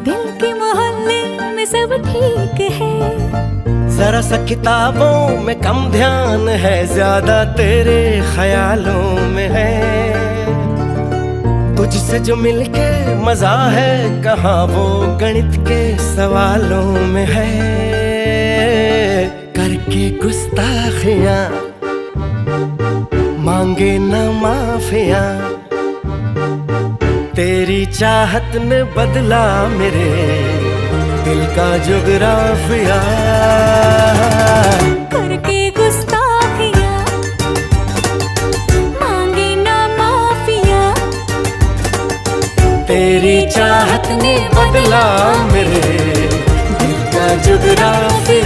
दिल के मोहल्ले में सब ठीक है। जरा सा किताबों में कम ध्यान है, ज्यादा तेरे ख्यालों में है। तुझसे जो मिलके मजा है, कहाँ वो गणित के सवालों में है। करके गुस्ताखियां मांगे न माफिया, तेरी चाहत ने बदला मेरे दिल का जुगराफिया। करके गुस्ताखियां मांगे ना माफिया, तेरी चाहत ने बदला मेरे दिल का जुगराफिया।